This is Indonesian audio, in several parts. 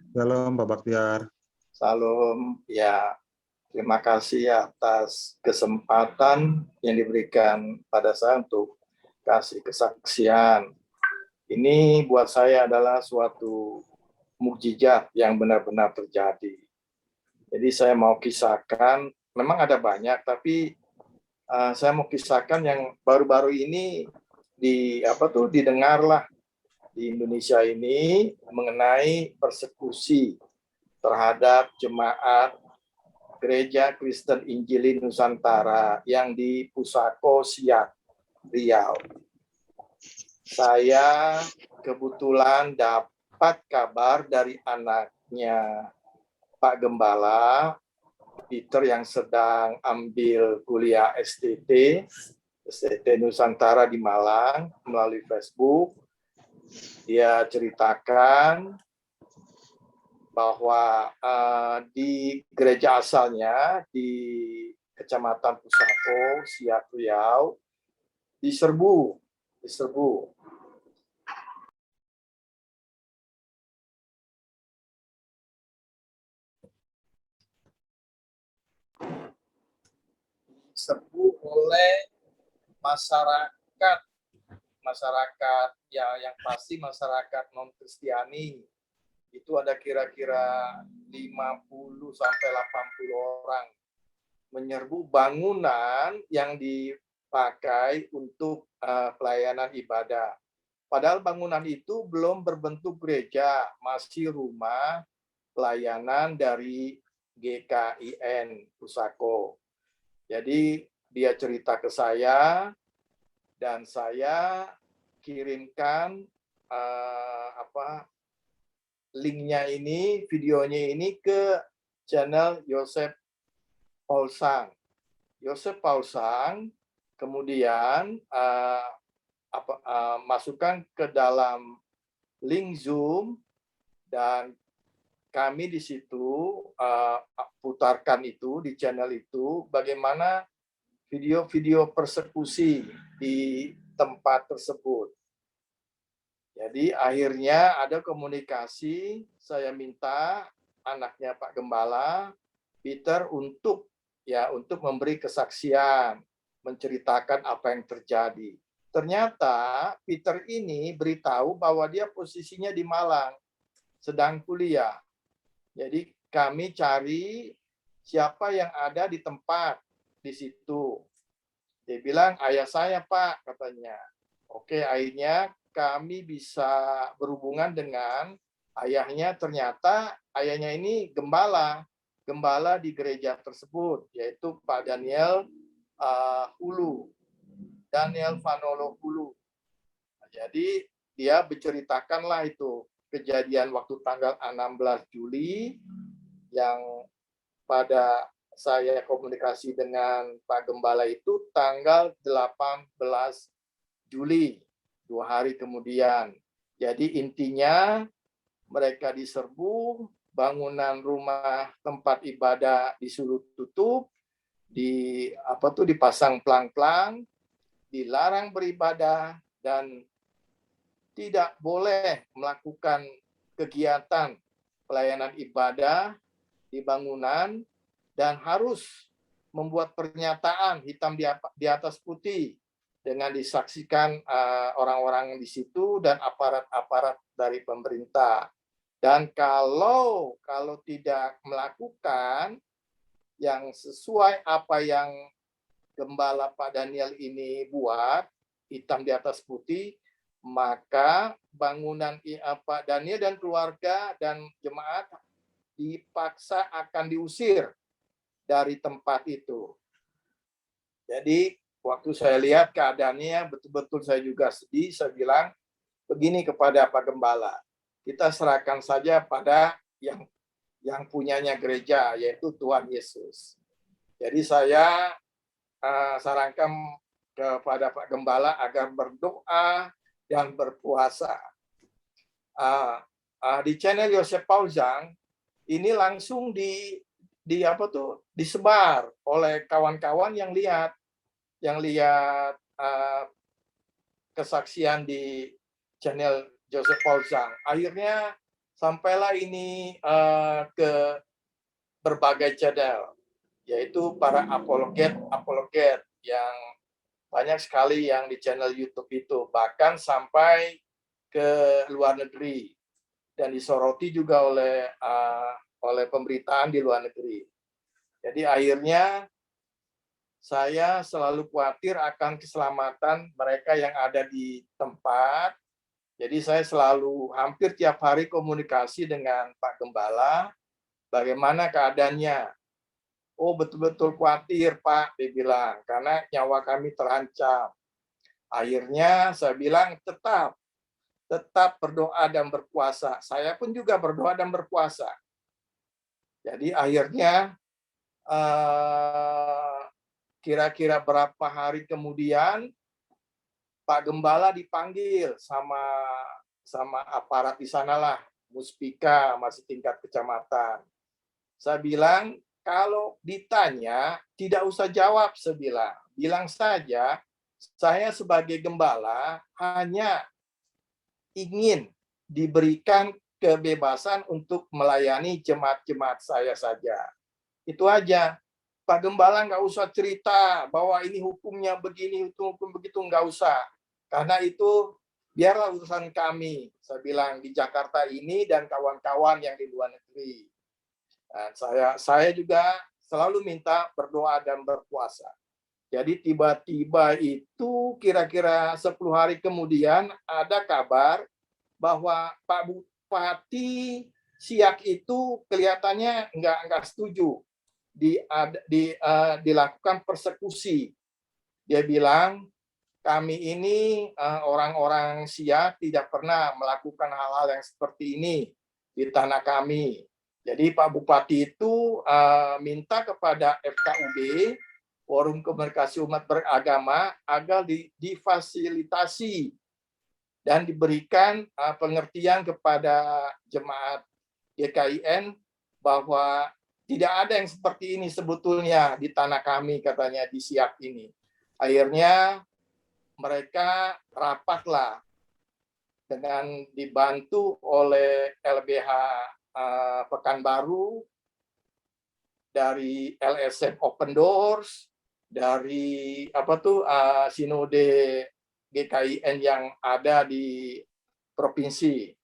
Shalom Pak Baktiar. Salam, ya terima kasih atas kesempatan yang diberikan pada saya untuk kasih kesaksian. Ini buat saya adalah suatu mukjizat yang benar-benar terjadi. Jadi saya mau kisahkan, memang ada banyak, tapi saya mau kisahkan yang baru-baru ini didengarlah di Indonesia ini mengenai persekusi terhadap jemaat Gereja Kristen Injili Nusantara yang di Pusako Siak, Riau. Saya kebetulan dapat kabar dari anaknya Pak Gembala, Peter, yang sedang ambil kuliah STT Nusantara di Malang melalui Facebook. Dia ceritakan bahwa di gereja asalnya di Kecamatan Pusako, Siak, Riau, diserbu. Diserbu oleh masyarakat ya, yang pasti masyarakat non-Kristiani. Itu ada kira-kira 50 sampai 80 orang menyerbu bangunan yang dipakai untuk pelayanan ibadah. Padahal bangunan itu belum berbentuk gereja, masih rumah pelayanan dari GKIN Pusako. Jadi dia cerita ke saya dan saya kirimkan linknya ini, videonya ini ke channel Yosef Paulsang. Yosef Paulsang kemudian masukkan ke dalam link Zoom dan kami di situ putarkan itu di channel itu bagaimana video-video persekusi di tempat tersebut. Jadi akhirnya ada komunikasi, saya minta anaknya Pak Gembala, Peter, untuk memberi kesaksian, menceritakan apa yang terjadi. Ternyata Peter ini beritahu bahwa dia posisinya di Malang, sedang kuliah. Jadi kami cari siapa yang ada di tempat di situ. Dia bilang, ayah saya Pak, katanya. Oke, akhirnya kami bisa berhubungan dengan ayahnya. Ternyata ayahnya ini gembala di gereja tersebut, yaitu Pak Daniel Hulu, Daniel Vanolo Hulu. Jadi dia berceritakanlah itu kejadian waktu tanggal 16 Juli yang pada saya komunikasi dengan Pak Gembala itu tanggal 18 Juli, 2 hari kemudian. Jadi intinya mereka diserbu, bangunan rumah tempat ibadah disuruh tutup, dipasang plang-plang, dilarang beribadah dan tidak boleh melakukan kegiatan pelayanan ibadah di bangunan dan harus membuat pernyataan hitam di atas putih dengan disaksikan orang-orang di situ dan aparat-aparat dari pemerintah. Dan kalau tidak melakukan yang sesuai apa yang Gembala Pak Daniel ini buat, hitam di atas putih, maka bangunan Pak Daniel dan keluarga dan jemaat dipaksa akan diusir dari tempat itu. Jadi waktu saya lihat keadaannya, betul-betul saya juga sedih. Saya bilang begini kepada Pak Gembala, kita serahkan saja pada yang punyanya gereja, yaitu Tuhan Yesus. Jadi saya sarankan kepada Pak Gembala agar berdoa dan berpuasa. Di channel Yosef Paulsang ini langsung disebar oleh kawan-kawan yang lihat kesaksian di channel Joseph Paulsang. Akhirnya sampailah ini ke berbagai channel, yaitu para apologet yang banyak sekali yang di channel YouTube itu, bahkan sampai ke luar negeri dan disoroti juga oleh pemberitaan di luar negeri. Jadi akhirnya saya selalu khawatir akan keselamatan mereka yang ada di tempat. Jadi saya selalu hampir tiap hari komunikasi dengan Pak Gembala, bagaimana keadaannya. Oh, betul-betul khawatir, Pak, dia bilang, karena nyawa kami terancam. Akhirnya saya bilang tetap berdoa dan berpuasa. Saya pun juga berdoa dan berpuasa. Jadi akhirnya kira-kira berapa hari kemudian Pak Gembala dipanggil sama aparat di sanalah, Muspika masih tingkat kecamatan. Saya bilang kalau ditanya tidak usah jawab, saya bilang saja saya sebagai gembala hanya ingin diberikan kebebasan untuk melayani jemaat-jemaat saya saja. Itu aja. Pak Gembala nggak usah cerita bahwa ini hukumnya begini, hukum begitu, nggak usah. Karena itu biarlah urusan kami, saya bilang, di Jakarta ini dan kawan-kawan yang di luar negeri. Dan saya juga selalu minta berdoa dan berpuasa. Jadi tiba-tiba itu kira-kira 10 hari kemudian ada kabar bahwa Pak Bupati Siak itu kelihatannya nggak setuju dilakukan persekusi. Dia bilang, kami ini orang-orang Siak tidak pernah melakukan hal-hal yang seperti ini di tanah kami. Jadi Pak Bupati itu minta kepada FKUB, Forum Komunikasi Umat Beragama, agar difasilitasi dan diberikan pengertian kepada jemaat GKIN bahwa tidak ada yang seperti ini sebetulnya di tanah kami, katanya di Siak ini. Akhirnya mereka rapatlah dengan dibantu oleh LBH Pekanbaru, dari LSM Open Doors, dari Sinode GKIN yang ada di provinsi.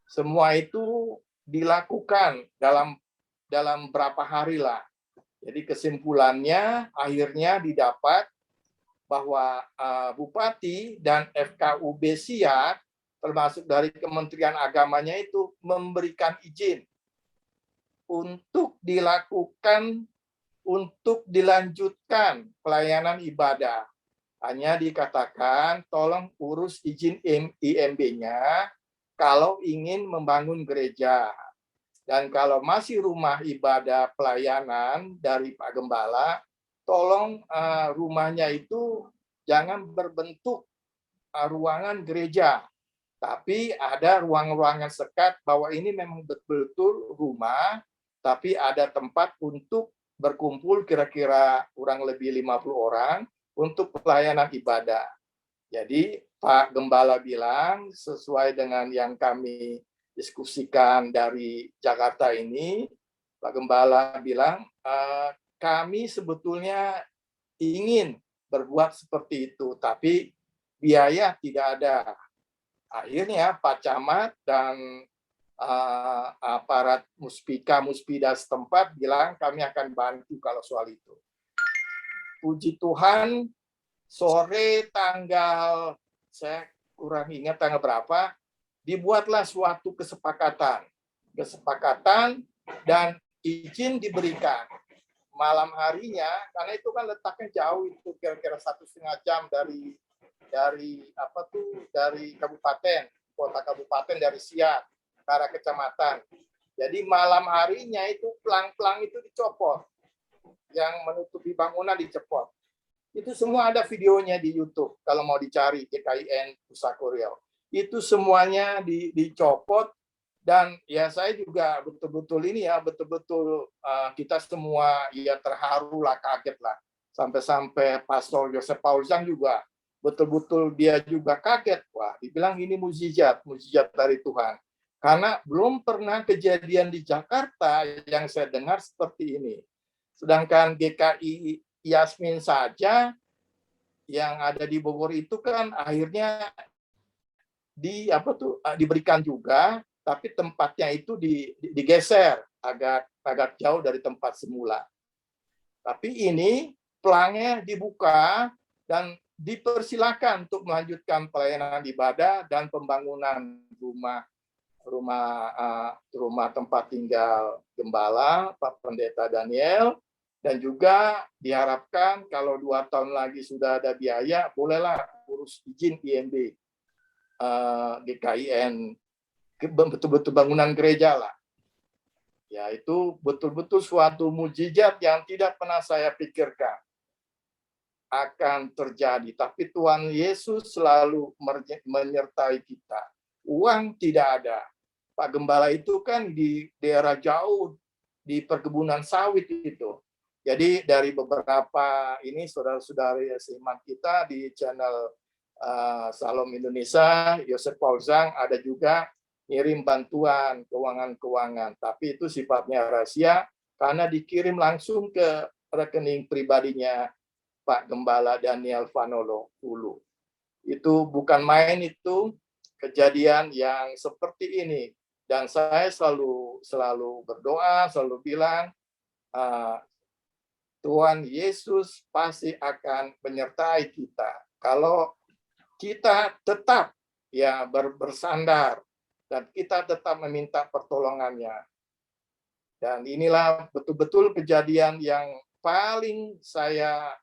Semua itu dilakukan dalam berapa hari lah. Jadi kesimpulannya akhirnya didapat bahwa Bupati dan FKUB Siak, termasuk dari Kementerian Agamanya itu, memberikan izin untuk dilanjutkan pelayanan ibadah. Hanya dikatakan tolong urus izin IMB-nya kalau ingin membangun gereja. Dan kalau masih rumah ibadah pelayanan dari Pak Gembala, tolong rumahnya itu jangan berbentuk ruangan gereja, tapi ada ruang-ruangan sekat bahwa ini memang betul-betul rumah, tapi ada tempat untuk berkumpul kira-kira kurang lebih 50 orang untuk pelayanan ibadah. Jadi Pak Gembala bilang, sesuai dengan yang kami diskusikan dari Jakarta ini, Pak Gembala bilang, kami sebetulnya ingin berbuat seperti itu, tapi biaya tidak ada. Akhirnya Pak Camat dan aparat Muspida setempat bilang kami akan bantu kalau soal itu. Puji Tuhan, sore tanggal, saya kurang ingat tanggal berapa, dibuatlah suatu kesepakatan dan izin diberikan. Malam harinya, karena itu kan letaknya jauh, itu kira-kira 1,5 jam dari kabupaten, kota kabupaten, dari Siak ke arah kecamatan. Jadi malam harinya itu pelang-pelang itu dicopot, yang menutupi bangunan dicopot. Itu semua ada videonya di YouTube kalau mau dicari GKIN Pusako Riau. Itu semuanya dicopot. Dan ya saya juga betul-betul kita semua ya terharu lah, kaget lah. Sampai Pastor Joseph Paulzan juga betul-betul dia juga kaget. Wah, dibilang ini mukjizat dari Tuhan. Karena belum pernah kejadian di Jakarta yang saya dengar seperti ini. Sedangkan GKI Yasmin saja yang ada di Bogor itu kan akhirnya diberikan juga, tapi tempatnya itu digeser agak jauh dari tempat semula. Tapi ini pelangnya dibuka dan dipersilakan untuk melanjutkan pelayanan ibadah dan pembangunan rumah tempat tinggal Gembala Pak Pendeta Daniel, dan juga diharapkan kalau 2 tahun lagi sudah ada biaya, bolehlah urus izin IMB GKIN, betul-betul bangunan gereja lah. Ya, itu betul-betul suatu mujizat yang tidak pernah saya pikirkan akan terjadi. Tapi Tuhan Yesus selalu menyertai kita. Uang tidak ada. Pak Gembala itu kan di daerah jauh, di perkebunan sawit itu. Jadi dari beberapa ini saudara-saudari seiman kita di channel Salom Indonesia, Yosef Paul Zhang ada juga ngirim bantuan keuangan-keuangan, tapi itu sifatnya rahasia karena dikirim langsung ke rekening pribadinya Pak Gembala Daniel Vanolo Hulu. Itu bukan main, itu kejadian yang seperti ini. Dan saya selalu berdoa, selalu bilang, Tuhan Yesus pasti akan menyertai kita. Kalau kita tetap bersandar dan kita tetap meminta pertolongannya. Dan inilah betul-betul kejadian yang paling saya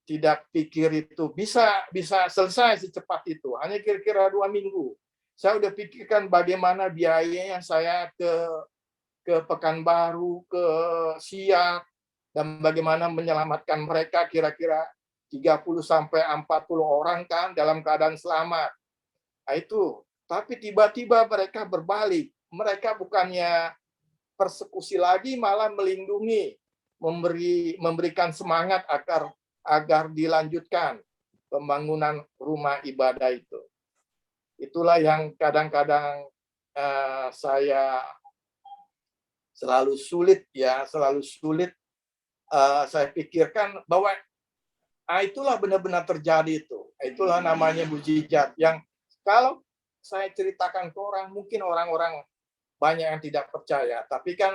tidak pikir itu bisa selesai secepat itu. Hanya kira-kira 2 minggu. Saya udah pikirkan bagaimana biayanya saya ke Pekanbaru, ke Siak, dan bagaimana menyelamatkan mereka kira-kira 30 sampai 40 orang kan dalam keadaan selamat. Nah, itu. Tapi tiba-tiba mereka berbalik. Mereka bukannya persekusi lagi, malah melindungi, memberikan semangat agar dilanjutkan pembangunan rumah ibadah itu. Itulah yang kadang-kadang saya selalu sulit saya pikirkan bahwa itulah benar-benar terjadi itu. Itulah namanya mujizat yang kalau saya ceritakan ke orang, mungkin orang-orang banyak yang tidak percaya. Tapi kan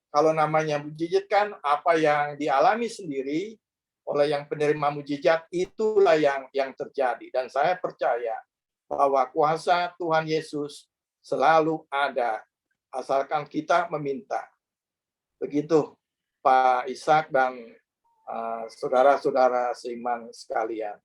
kalau namanya mujizat kan apa yang dialami sendiri oleh yang penerima mujizat, itulah yang terjadi. Dan saya percaya bahwa kuasa Tuhan Yesus selalu ada, asalkan kita meminta. Begitu Pak Ishak dan saudara-saudara seiman sekalian.